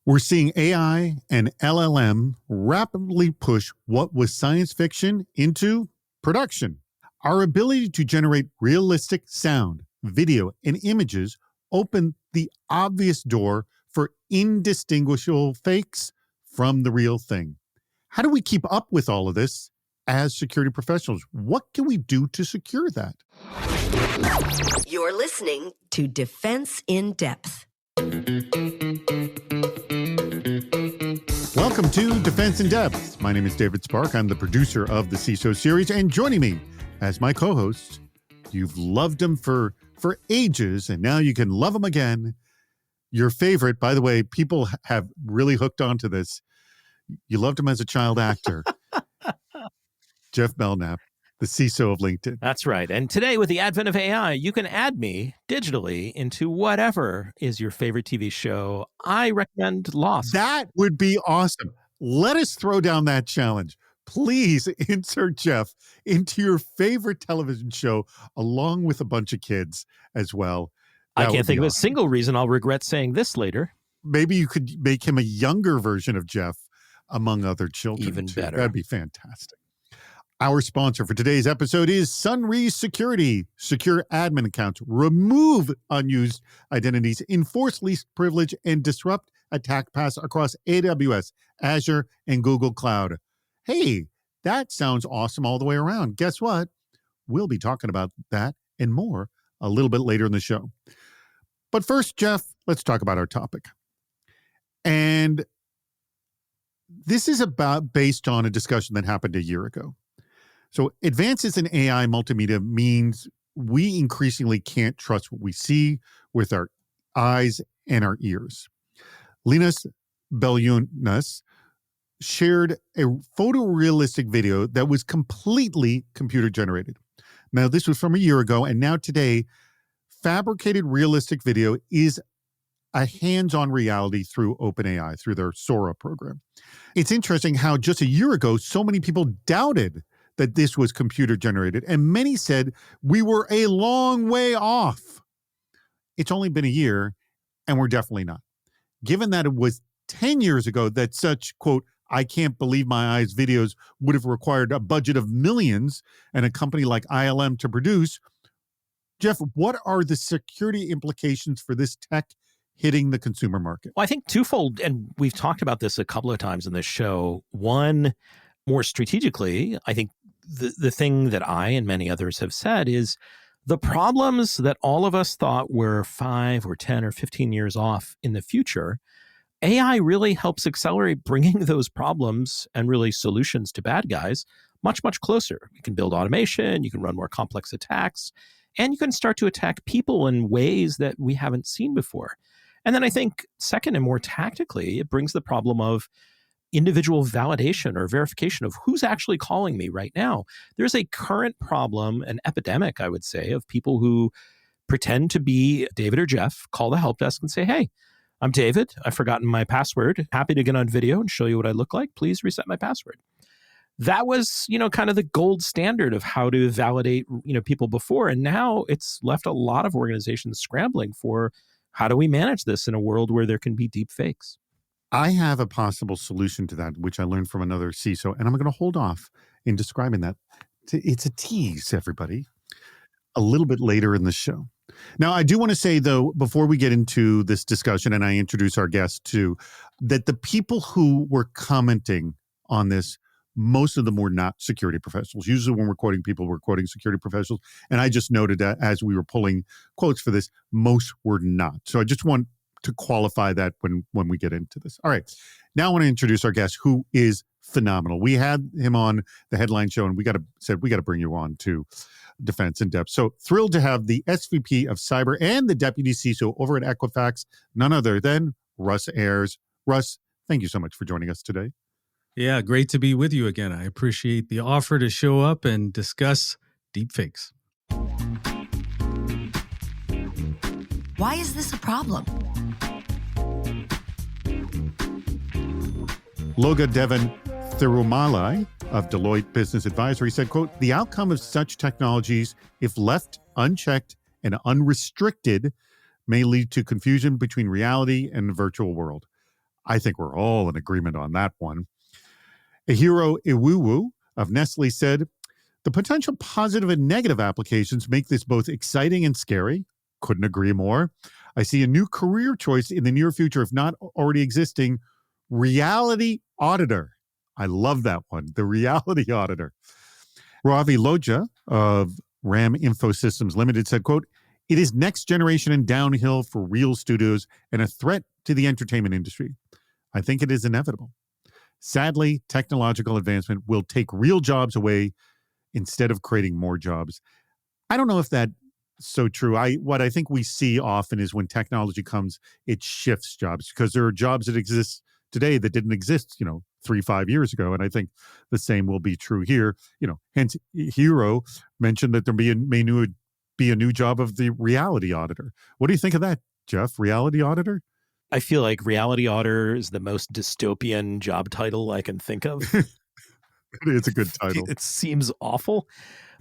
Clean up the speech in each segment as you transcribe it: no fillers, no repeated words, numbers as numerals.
We're seeing AI and LLM rapidly push what was science fiction into production. Our ability to generate realistic sound, video, and images open the obvious door for indistinguishable fakes from the real thing. How do we keep up with all of this as security professionals? What can we do to secure that? You're listening to Defense in Depth. Welcome to Defense in Depth. My name is David Spark. I'm the producer of the CISO series, and joining me as my co-host, you've loved him for ages, and now you can love him again. Your favorite, by the way, people have really hooked onto this. You loved him as a child actor. Jeff Belknap, the CISO of LinkedIn. That's right. And today, with the advent of AI, you can add me digitally into whatever is your favorite TV show. I recommend Lost. That would be awesome. Let us throw down that challenge. Please insert Jeff into your favorite television show along with a bunch of kids as well. I can't think of a single reason I'll regret saying this later. Maybe you could make him a younger version of Jeff among other children. Even too. better. That'd be fantastic. Our sponsor for today's episode is Sunrise Security. Secure admin accounts, remove unused identities, enforce least privilege, and disrupt attack paths across AWS, Azure, and Google Cloud. Hey, that sounds awesome all the way around. Guess what? We'll be talking about that and more a little bit later in the show. But first, Jeff, let's talk about our topic. And this is based on a discussion that happened a year ago. So advances in AI multimedia means we increasingly can't trust what we see with our eyes and our ears. Linus Beljunas shared a photorealistic video that was completely computer generated. Now, this was from a year ago, and now today, fabricated realistic video is a hands-on reality through OpenAI, through their Sora program. It's interesting how just a year ago, so many people doubted that this was computer generated, and many said we were a long way off. It's only been a year, and we're definitely not. Given that it was 10 years ago that such, quote, I can't believe my eyes videos would have required a budget of millions and a company like ILM to produce, Jeff, what are the security implications for this tech hitting the consumer market? Well, I think twofold, and we've talked about this a couple of times in this show. One, more strategically, I think the thing that I and many others have said is the problems that all of us thought were 5 or 10 or 15 years off in the future, AI really helps accelerate bringing those problems and really solutions to bad guys much, much closer. You can build automation, you can run more complex attacks, and you can start to attack people in ways that we haven't seen before. And then I think second and more tactically, it brings the problem of individual validation or verification of who's actually calling me right now. There's a current problem, an epidemic, I would say, of people who pretend to be David or Jeff, call the help desk and say, hey, I'm David. I've forgotten my password. Happy to get on video and show you what I look like. Please reset my password. That was, kind of the gold standard of how to validate, people before. And now it's left a lot of organizations scrambling for how do we manage this in a world where there can be deep fakes? I have a possible solution to that, which I learned from another CISO, and I'm going to hold off in describing that. It's a tease, everybody, a little bit later in the show. Now, I do want to say, though, before we get into this discussion and I introduce our guest too, that the people who were commenting on this, most of them were not security professionals. Usually when we're quoting people, we're quoting security professionals. And I just noted that as we were pulling quotes for this, most were not. So I just want to qualify that when we get into this. All right. Now I want to introduce our guest, who is phenomenal. We had him on the headline show, and we got to bring you on to Defense in Depth. So thrilled to have the SVP of Cyber and the Deputy CISO over at Equifax, none other than Russ Ayers. Russ, thank you so much for joining us today. Yeah, great to be with you again. I appreciate the offer to show up and discuss deepfakes. Why is this a problem? Loga Devan Thirumalai of Deloitte Business Advisory said, quote, the outcome of such technologies, if left unchecked and unrestricted, may lead to confusion between reality and the virtual world. I think we're all in agreement on that one. Ehiro Iwuwu of Nestle said, the potential positive and negative applications make this both exciting and scary. Couldn't agree more. I see a new career choice in the near future, if not already existing, reality auditor. I love that one, the reality auditor. Ravi Loja of RAM Infosystems Limited said, quote, it is next generation and downhill for real studios and a threat to the entertainment industry. I think it is inevitable. Sadly, technological advancement will take real jobs away instead of creating more jobs. I don't know if that's so true. What I think we see often is when technology comes, it shifts jobs because there are jobs that exist today that didn't exist, 3-5 years ago. And I think the same will be true here. Hence Hero mentioned that there may be a new job of the reality auditor. What do you think of that, Jeff? Reality auditor? I feel like reality auditor is the most dystopian job title I can think of. It's a good title. It seems awful.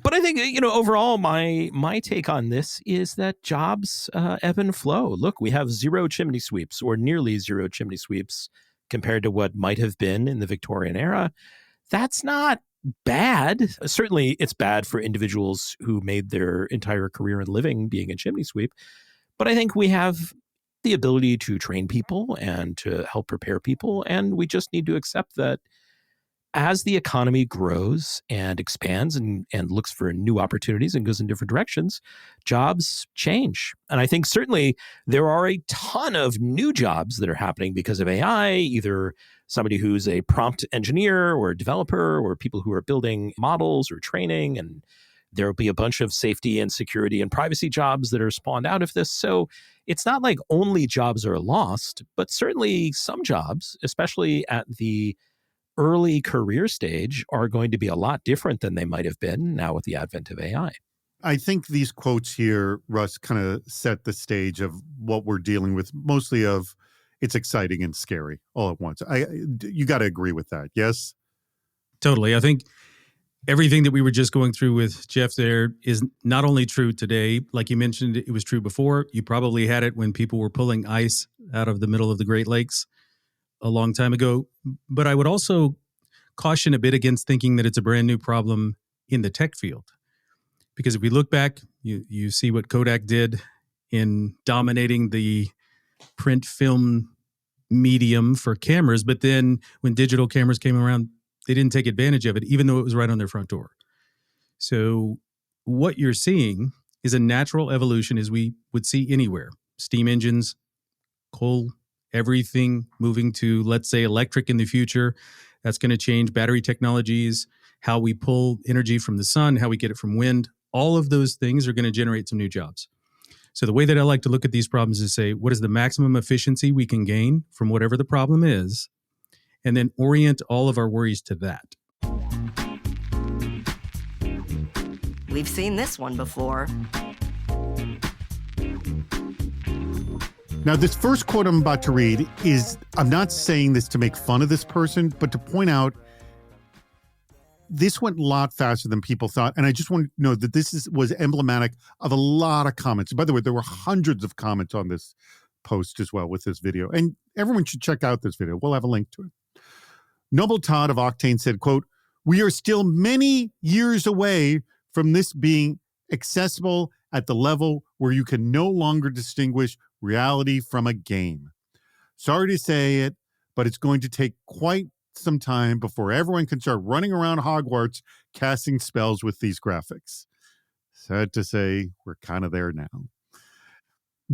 But I think, overall, my take on this is that jobs ebb and flow. Look, we have zero chimney sweeps or nearly zero chimney sweeps compared to what might have been in the Victorian era. That's not bad. Certainly, it's bad for individuals who made their entire career and living being a chimney sweep. But I think we have the ability to train people and to help prepare people. And we just need to accept that as the economy grows and expands and looks for new opportunities and goes in different directions, jobs change. And I think certainly there are a ton of new jobs that are happening because of AI, either somebody who's a prompt engineer or a developer or people who are building models or training. And there will be a bunch of safety and security and privacy jobs that are spawned out of this. So it's not like only jobs are lost, but certainly some jobs, especially at the early career stage, are going to be a lot different than they might have been now with the advent of AI. I think these quotes here, Russ, kind of set the stage of what we're dealing with, mostly of it's exciting and scary all at once. You got to agree with that, yes? Totally. I think everything that we were just going through with Jeff there is not only true today, like you mentioned, it was true before. You probably had it when people were pulling ice out of the middle of the Great Lakes a long time ago. But I would also caution a bit against thinking that it's a brand new problem in the tech field. Because if we look back, you see what Kodak did in dominating the print film medium for cameras. But then when digital cameras came around, they didn't take advantage of it, even though it was right on their front door. So what you're seeing is a natural evolution as we would see anywhere. Steam engines, coal, everything moving to, let's say, electric in the future. That's going to change battery technologies, how we pull energy from the sun, how we get it from wind. All of those things are going to generate some new jobs. So the way that I like to look at these problems is say, what is the maximum efficiency we can gain from whatever the problem is, and then orient all of our worries to that. We've seen this one before. Now, this first quote I'm about to read I'm not saying this to make fun of this person, but to point out this went a lot faster than people thought. And I just want to know that this was emblematic of a lot of comments. By the way, there were hundreds of comments on this post as well with this video. And everyone should check out this video. We'll have a link to it. Noble Todd of Octane said, quote, we are still many years away from this being accessible at the level where you can no longer distinguish reality from a game. Sorry to say it, but it's going to take quite some time before everyone can start running around Hogwarts casting spells with these graphics. Sad to say, we're kind of there now.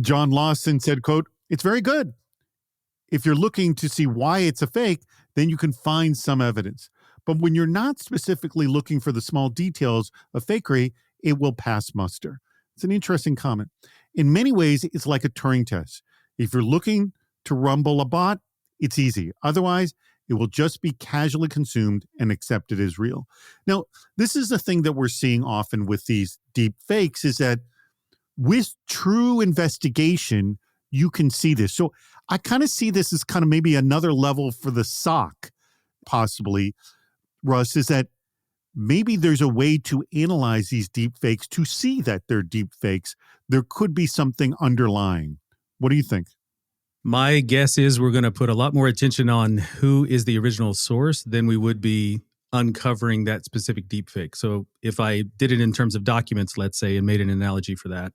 John Lawson said, quote, it's very good. If you're looking to see why it's a fake, then you can find some evidence. But when you're not specifically looking for the small details of fakery, it will pass muster. It's an interesting comment. In many ways, it's like a Turing test. If you're looking to rumble a bot, it's easy. Otherwise, it will just be casually consumed and accepted as real. Now, this is the thing that we're seeing often with these deep fakes is that with true investigation, you can see this. So I kind of see this as kind of maybe another level for the SOC, possibly, Russ, is that maybe there's a way to analyze these deep fakes to see that they're deep fakes. There could be something underlying. What do you think? My guess is we're going to put a lot more attention on who is the original source than we would be uncovering that specific deepfake. So if I did it in terms of documents, let's say, and made an analogy for that,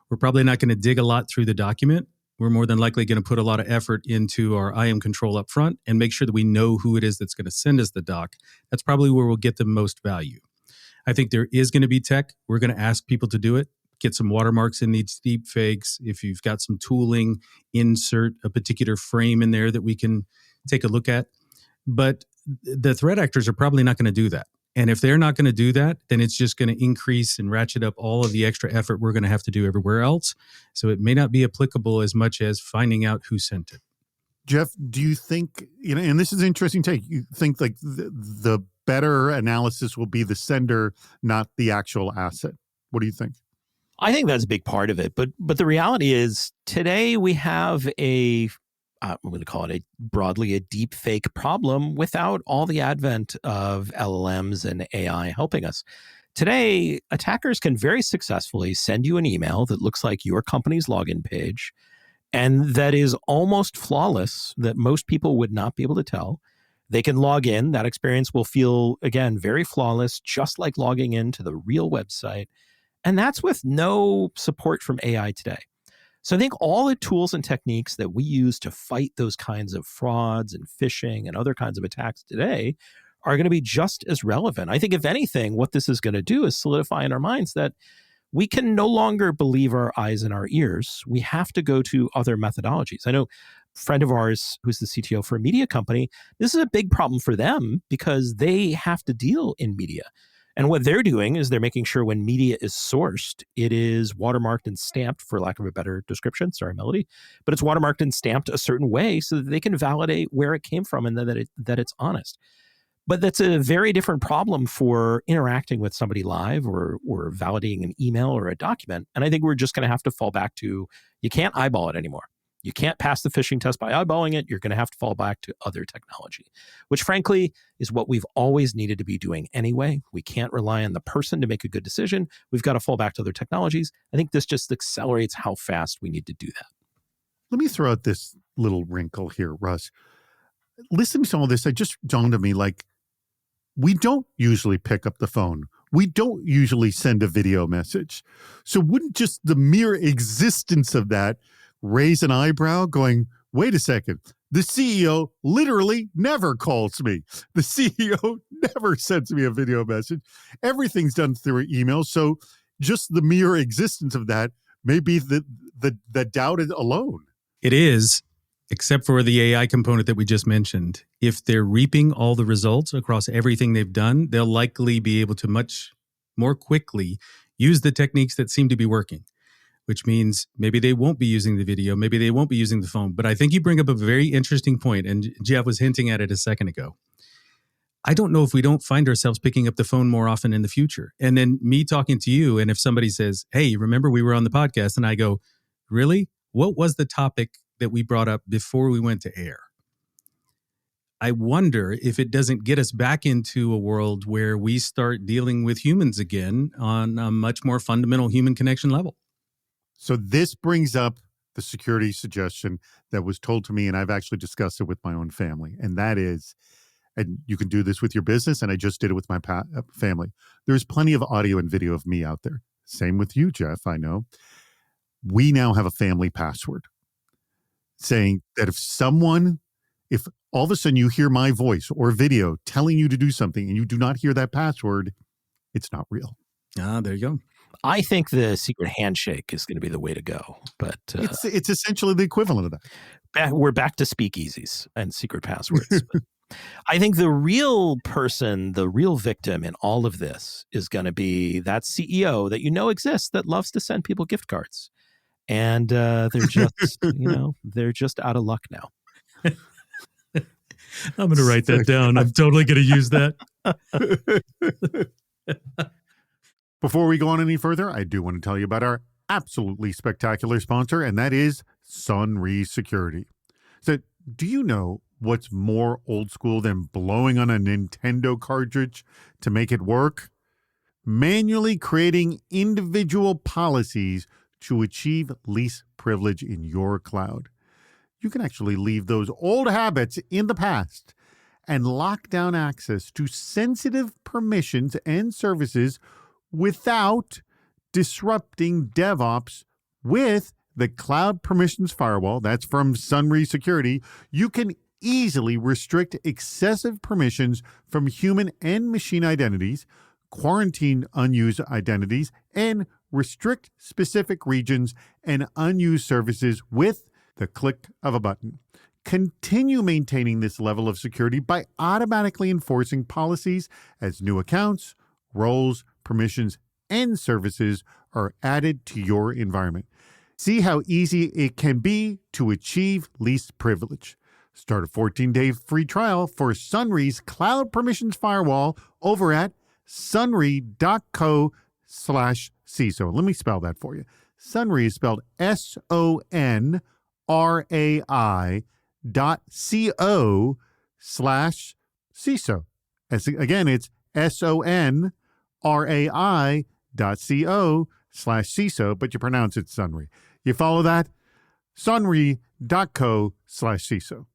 we're probably not going to dig a lot through the document. We're more than likely going to put a lot of effort into our IAM control up front and make sure that we know who it is that's going to send us the doc. That's probably where we'll get the most value. I think there is going to be tech. We're going to ask people to do it. Get some watermarks in these deep fakes. If you've got some tooling, insert a particular frame in there that we can take a look at. But the threat actors are probably not going to do that. And if they're not going to do that, then it's just going to increase and ratchet up all of the extra effort we're going to have to do everywhere else. So it may not be applicable as much as finding out who sent it. Jeff, do you think, and this is an interesting take, you think like the better analysis will be the sender, not the actual asset? What do you think? I think that's a big part of it. But the reality is today we have I'm going to call it broadly a deep fake problem without all the advent of LLMs and AI helping us. Today, attackers can very successfully send you an email that looks like your company's login page and that is almost flawless, that most people would not be able to tell. They can log in. That experience will feel, again, very flawless, just like logging into the real website. And that's with no support from AI today. So I think all the tools and techniques that we use to fight those kinds of frauds and phishing and other kinds of attacks today are going to be just as relevant. I think if anything, what this is going to do is solidify in our minds that we can no longer believe our eyes and our ears. We have to go to other methodologies. I know a friend of ours who's the CTO for a media company, this is a big problem for them because they have to deal in media. And what they're doing is they're making sure when media is sourced, it is watermarked and stamped, for lack of a better description. Sorry, Melody. But it's watermarked and stamped a certain way so that they can validate where it came from and that it's honest. But that's a very different problem for interacting with somebody live or validating an email or a document. And I think we're just going to have to fall back to, you can't eyeball it anymore. You can't pass the phishing test by eyeballing it. You're going to have to fall back to other technology, which frankly is what we've always needed to be doing anyway. We can't rely on the person to make a good decision. We've got to fall back to other technologies. I think this just accelerates how fast we need to do that. Let me throw out this little wrinkle here, Russ. Listening to all this, it just dawned on me, like, we don't usually pick up the phone. We don't usually send a video message. So wouldn't just the mere existence of that raise an eyebrow going, wait a second, the CEO literally never calls me. The CEO never sends me a video message. Everything's done through email. So just the mere existence of that may be the doubt alone. It is, except for the AI component that we just mentioned. If they're reaping all the results across everything they've done, they'll likely be able to much more quickly use the techniques that seem to be working, which means maybe they won't be using the video, maybe they won't be using the phone. But I think you bring up a very interesting point, and Jeff was hinting at it a second ago. I don't know if we don't find ourselves picking up the phone more often in the future. And then me talking to you, and if somebody says, hey, remember we were on the podcast? And I go, really? What was the topic that we brought up before we went to air? I wonder if it doesn't get us back into a world where we start dealing with humans again on a much more fundamental human connection level. So this brings up the security suggestion that was told to me, and I've actually discussed it with my own family. And that is, and you can do this with your business, and I just did it with my family. There's plenty of audio and video of me out there. Same with you, Jeff, I know. We now have a family password saying that if all of a sudden you hear my voice or video telling you to do something and you do not hear that password, it's not real. Ah, there you go. I think the secret handshake is going to be the way to go. But it's essentially the equivalent of that. We're back to speakeasies and secret passwords. I think the real person, the real victim in all of this is going to be that CEO that you know exists that loves to send people gift cards. And they're just, they're just out of luck now. I'm going to write that down. I'm totally going to use that. Before we go on any further, I do want to tell you about our absolutely spectacular sponsor, and that is Sunre Security. So, do you know what's more old school than blowing on a Nintendo cartridge to make it work? Manually creating individual policies to achieve least privilege in your cloud. you can actually leave those old habits in the past and lock down access to sensitive permissions and services without disrupting DevOps with the Cloud Permissions Firewall. That's from Sunry Security. You can easily restrict excessive permissions from human and machine identities, quarantine unused identities, and restrict specific regions and unused services with the click of a button. Continue maintaining this level of security by automatically enforcing policies as new accounts, roles, permissions, and services are added to your environment. See how easy it can be to achieve least privilege. Start a 14-day free trial for Sunry's Cloud Permissions Firewall over at sunry.co/CISO. Let me spell that for you. Sunry is spelled SONRAI.co/CISO. Again, it's SONRAI.co/CISO, but you pronounce it Sunry. You follow that? Sunry.co/CISO.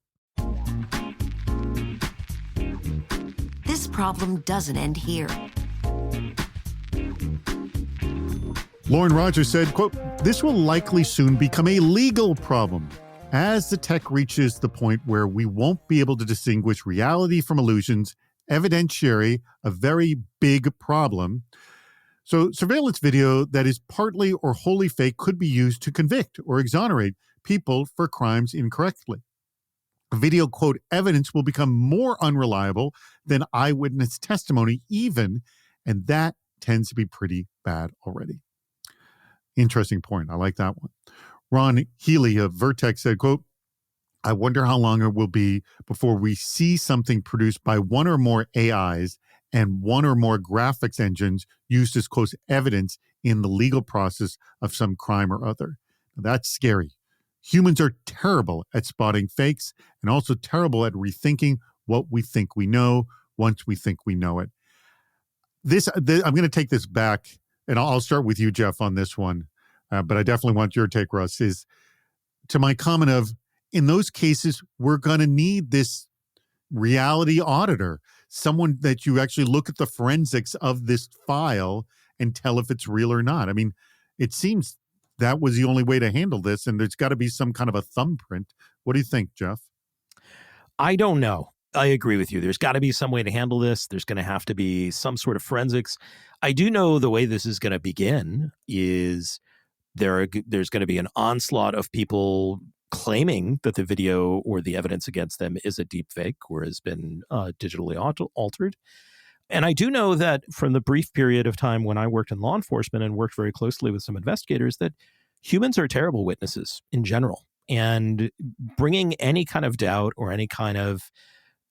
This problem doesn't end here. Lauren Rogers said, quote, "This will likely soon become a legal problem as the tech reaches the point where we won't be able to distinguish reality from illusions, evidentiary, a very big problem. So surveillance video that is partly or wholly fake could be used to convict or exonerate people for crimes incorrectly. Video, quote, evidence will become more unreliable than eyewitness testimony even, and that tends to be pretty bad already." Interesting point. I like that one. Ron Healy of Vertex said, quote, "I wonder how long it will be before we see something produced by one or more AIs and one or more graphics engines used as close evidence in the legal process of some crime or other." That's scary. Humans are terrible at spotting fakes and also terrible at rethinking what we think we know once we think we know it. I'm going to take this back, and I'll start with you, Jeff, on this one. But I definitely want your take, Russ, is to my comment of, in those cases, we're going to need this reality auditor, someone that you actually look at the forensics of this file and tell if it's real or not. I mean, it seems that was the only way to handle this, and there's got to be some kind of a thumbprint. What do you think, Jeff? I don't know. I agree with you. There's got to be some way to handle this. There's going to have to be some sort of forensics. I do know the way this is going to begin is there's going to be an onslaught of people claiming that the video or the evidence against them is a deep fake or has been digitally altered. And I do know that from the brief period of time when I worked in law enforcement and worked very closely with some investigators, that humans are terrible witnesses in general. And bringing any kind of doubt or any kind of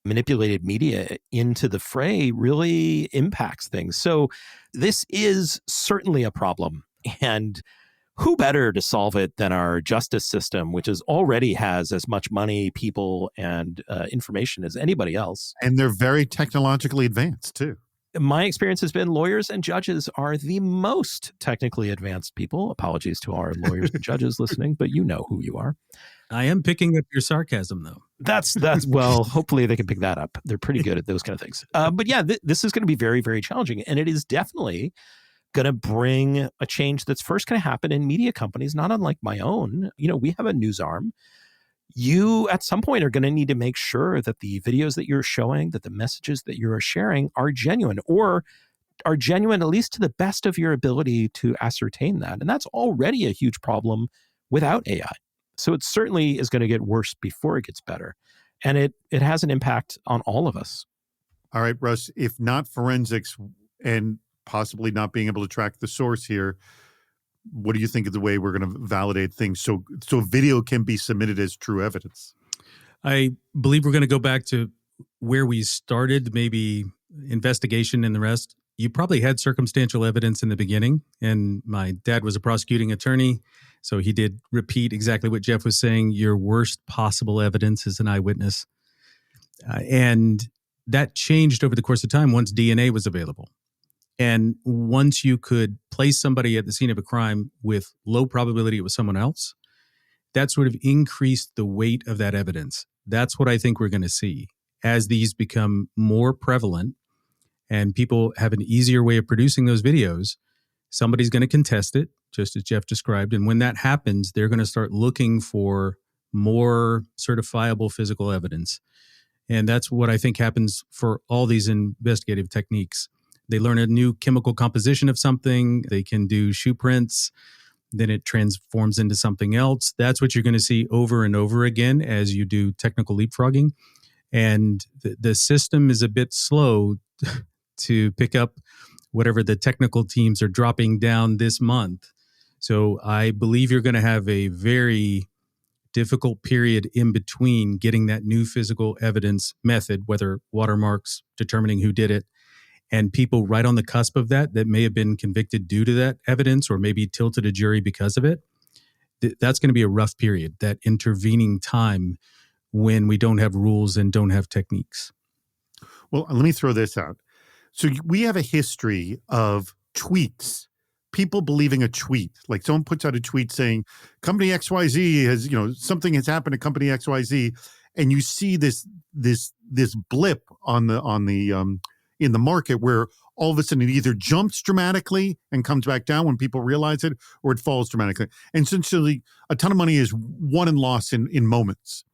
manipulated media into the fray really impacts things. So this is certainly a problem. And who better to solve it than our justice system, which already has as much money, people, and information as anybody else. And they're very technologically advanced, too. My experience has been lawyers and judges are the most technically advanced people. Apologies to our lawyers and judges listening, but you know who you are. I am picking up your sarcasm, though. That's well, hopefully they can pick that up. They're pretty good at those kind of things. But yeah, this is going to be very, very challenging. And it is definitely going to bring a change that's first going to happen in media companies, not unlike my own. You know, we have a news arm. You, at some point, are going to need to make sure that the videos that you're showing, that the messages that you're sharing are genuine, or are genuine at least to the best of your ability to ascertain that. And that's already a huge problem without AI. So it certainly is going to get worse before it gets better. And it has an impact on all of us. All right, Russ, if not forensics and possibly not being able to track the source here, what do you think of the way we're going to validate things so video can be submitted as true evidence? I believe we're going to go back to where we started, maybe investigation and the rest. You probably had circumstantial evidence in the beginning, and my dad was a prosecuting attorney, so he did repeat exactly what Jeff was saying. Your worst possible evidence is an eyewitness. And that changed over the course of time once DNA was available. And once you could place somebody at the scene of a crime with low probability it was someone else, that sort of increased the weight of that evidence. That's what I think we're going to see as these become more prevalent and people have an easier way of producing those videos. Somebody's going to contest it, just as Jeff described. And when that happens, they're going to start looking for more certifiable physical evidence. And that's what I think happens for all these investigative techniques. They learn a new chemical composition of something. They can do shoe prints. Then it transforms into something else. That's what you're going to see over and over again as you do technical leapfrogging. And the system is a bit slow to pick up whatever the technical teams are dropping down this month. So I believe you're going to have a very difficult period in between getting that new physical evidence method, whether watermarks, determining who did it, and people right on the cusp of that may have been convicted due to that evidence or maybe tilted a jury because of it. That's going to be a rough period, that intervening time when we don't have rules and don't have techniques. Well, let me throw this out. So we have a history of tweets, people believing a tweet. Like someone puts out a tweet saying, company XYZ has, something has happened to company XYZ. And you see this blip on the in the market where all of a sudden it either jumps dramatically and comes back down when people realize it, or it falls dramatically. And essentially a ton of money is won and lost in moments.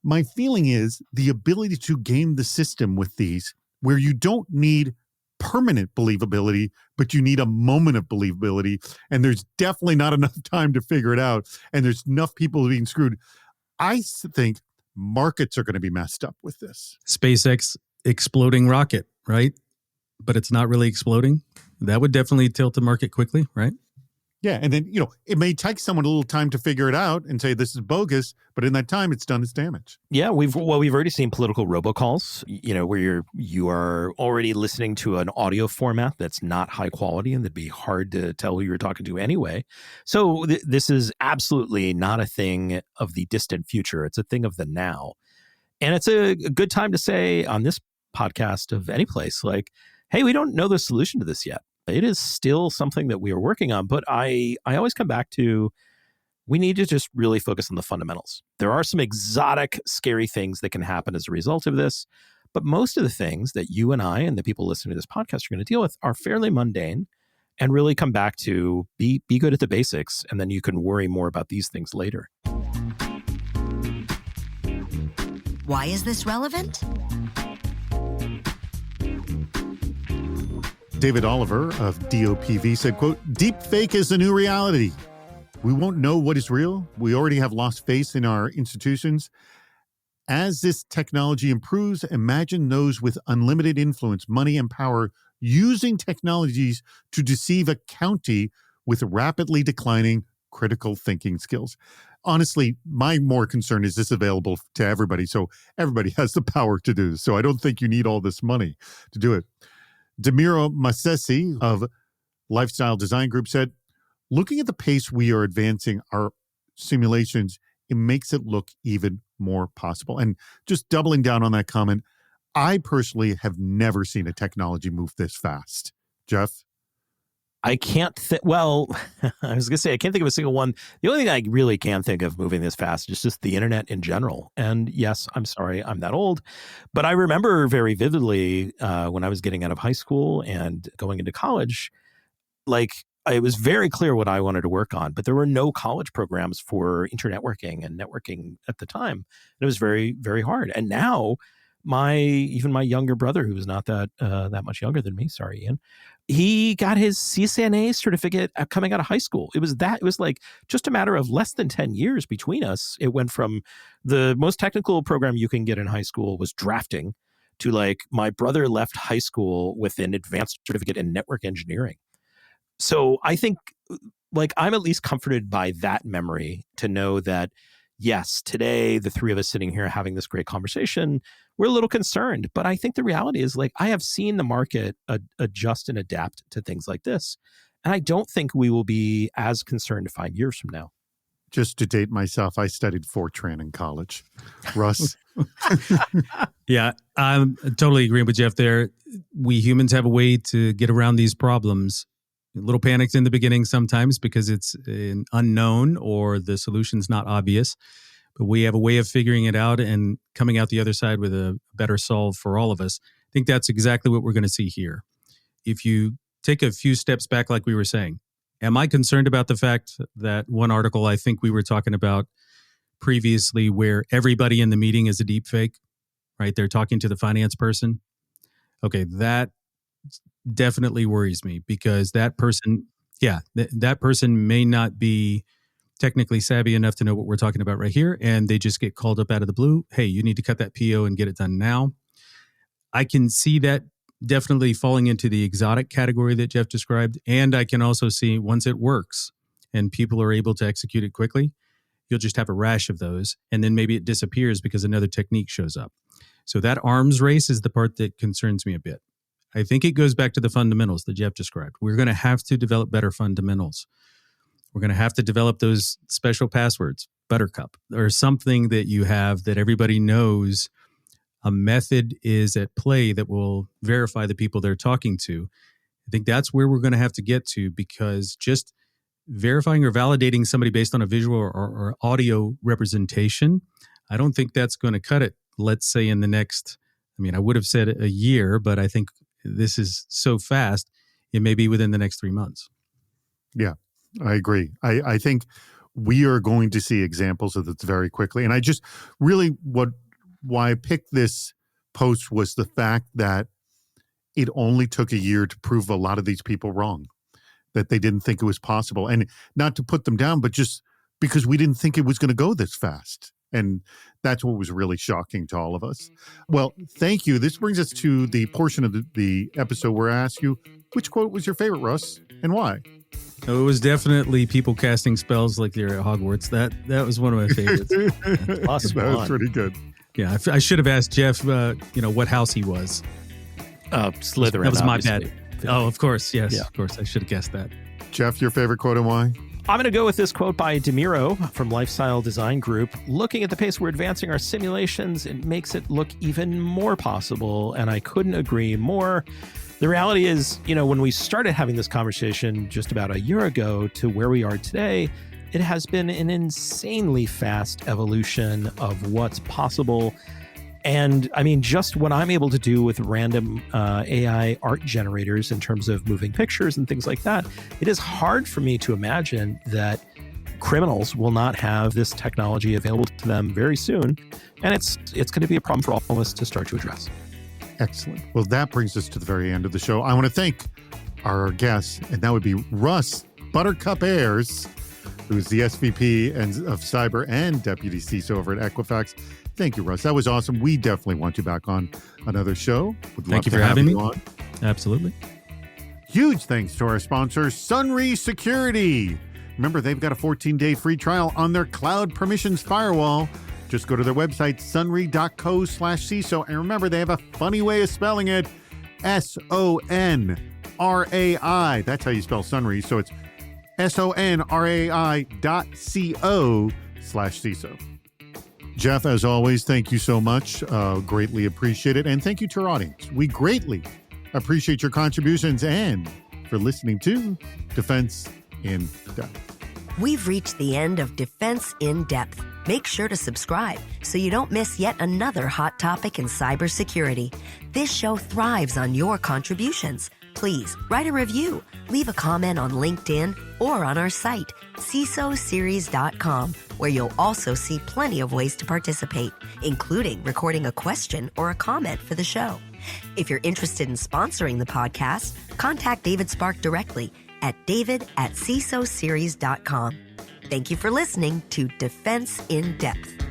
My feeling is the ability to game the system with these, where you don't need permanent believability, but you need a moment of believability. And there's definitely not enough time to figure it out. And there's enough people being screwed. I think markets are going to be messed up with this. SpaceX exploding rocket, right? But it's not really exploding. That would definitely tilt the market quickly, right? Yeah. And then, it may take someone a little time to figure it out and say this is bogus, but in that time, it's done its damage. Yeah, we've already seen political robocalls, where you are already listening to an audio format that's not high quality and that'd be hard to tell who you're talking to anyway. So this is absolutely not a thing of the distant future. It's a thing of the now. And it's a good time to say on this podcast of any place, like, hey, we don't know the solution to this yet. It is still something that we are working on, but I always come back to, we need to just really focus on the fundamentals. There are some exotic, scary things that can happen as a result of this, but most of the things that you and I and the people listening to this podcast are going to deal with are fairly mundane, and really come back to be good at the basics, and then you can worry more about these things later. Why is this relevant? David Oliver of DOPV said, quote, "Deepfake is the new reality. We won't know what is real. We already have lost faith in our institutions. As this technology improves, imagine those with unlimited influence, money, and power using technologies to deceive a county with rapidly declining critical thinking skills." Honestly, my more concern is this available to everybody, so everybody has the power to do this. So I don't think you need all this money to do it. Demiro Massesi of Lifestyle Design Group said, "Looking at the pace we are advancing our simulations, it makes it look even more possible." And just doubling down on that comment, I personally have never seen a technology move this fast. Jeff? I can't think, well, I was going to say, I can't think of a single one. The only thing I really can think of moving this fast is just the internet in general. And yes, I'm sorry, I'm that old, but I remember very vividly when I was getting out of high school and going into college, like, it was very clear what I wanted to work on, but there were no college programs for internetworking and networking at the time. It was very, very hard. And now even my younger brother, who was not that much younger than me, sorry, Ian, he got his CCNA certificate coming out of high school. It was like just a matter of less than 10 years between us. It went from the most technical program you can get in high school was drafting to, like, my brother left high school with an advanced certificate in network engineering. So I think, like, I'm at least comforted by that memory to know that, yes, today, the three of us sitting here having this great conversation, we're a little concerned. But I think the reality is, like, I have seen the market adjust and adapt to things like this. And I don't think we will be as concerned 5 years from now. Just to date myself, I studied Fortran in college. Russ? Yeah, I'm totally agreeing with Jeff there. We humans have a way to get around these problems. A little panicked in the beginning sometimes because it's an unknown or the solution's not obvious. But we have a way of figuring it out and coming out the other side with a better solve for all of us. I think that's exactly what we're going to see here. If you take a few steps back, like we were saying, am I concerned about the fact that one article I think we were talking about previously where everybody in the meeting is a deep fake, right? They're talking to the finance person. Okay, that definitely worries me because that person, that person may not be technically savvy enough to know what we're talking about right here. And they just get called up out of the blue. Hey, you need to cut that PO and get it done now. I can see that definitely falling into the exotic category that Jeff described. And I can also see once it works and people are able to execute it quickly, you'll just have a rash of those. And then maybe it disappears because another technique shows up. So that arms race is the part that concerns me a bit. I think it goes back to the fundamentals that Jeff described. We're going to have to develop better fundamentals. We're going to have to develop those special passwords, Buttercup, or something that you have that everybody knows a method is at play that will verify the people they're talking to. I think that's where we're going to have to get to because just verifying or validating somebody based on a visual or audio representation, I don't think that's going to cut it. Let's say in the next, I would have said a year, but I think this is so fast, it may be within the next 3 months. Yeah, I agree. I think we are going to see examples of this very quickly. And I just really, why I picked this post was the fact that it only took a year to prove a lot of these people wrong, that they didn't think it was possible. And not to put them down, but just because we didn't think it was going to go this fast. And that's what was really shocking to all of us. Well, thank you. This brings us to the portion of the episode where I ask you, which quote was your favorite, Russ, and why? It was definitely people casting spells like they're at Hogwarts. That was one of my favorites. That was pretty good. Yeah, I should have asked Jeff, what house he was. Slytherin. That was my obviously. bad. Oh, of course. Yes, yeah. Of course. I should have guessed that. Jeff, your favorite quote and why? I'm going to go with this quote by DeMiro from Lifestyle Design Group. Looking at the pace we're advancing our simulations, it makes it look even more possible. And I couldn't agree more. The reality is, when we started having this conversation just about a year ago to where we are today, it has been an insanely fast evolution of what's possible. And just what I'm able to do with random AI art generators in terms of moving pictures and things like that, it is hard for me to imagine that criminals will not have this technology available to them very soon. And it's going to be a problem for all of us to start to address. Excellent. Well, that brings us to the very end of the show. I want to thank our guest, and that would be Russ Buttercup Ayers, who's the SVP of Cyber and Deputy CISO over at Equifax. Thank you, Russ. That was awesome. We definitely want you back on another show. Thank you for having me on. Absolutely. Huge thanks to our sponsor, Sunry Security. Remember, they've got a 14-day free trial on their cloud permissions firewall. Just go to their website, sunry.co/CISO. And remember, they have a funny way of spelling it, SONRAI. That's how you spell Sunry. So it's SONRAI.co/CISO. Jeff, as always, thank you so much. Greatly appreciate it. And thank you to our audience. We greatly appreciate your contributions and for listening to Defense in Depth. We've reached the end of Defense in Depth. Make sure to subscribe so you don't miss yet another hot topic in cybersecurity. This show thrives on your contributions. Please write a review, leave a comment on LinkedIn or on our site, CISOseries.com, where you'll also see plenty of ways to participate, including recording a question or a comment for the show. If you're interested in sponsoring the podcast, contact David Spark directly at david@CISOseries.com. Thank you for listening to Defense in Depth.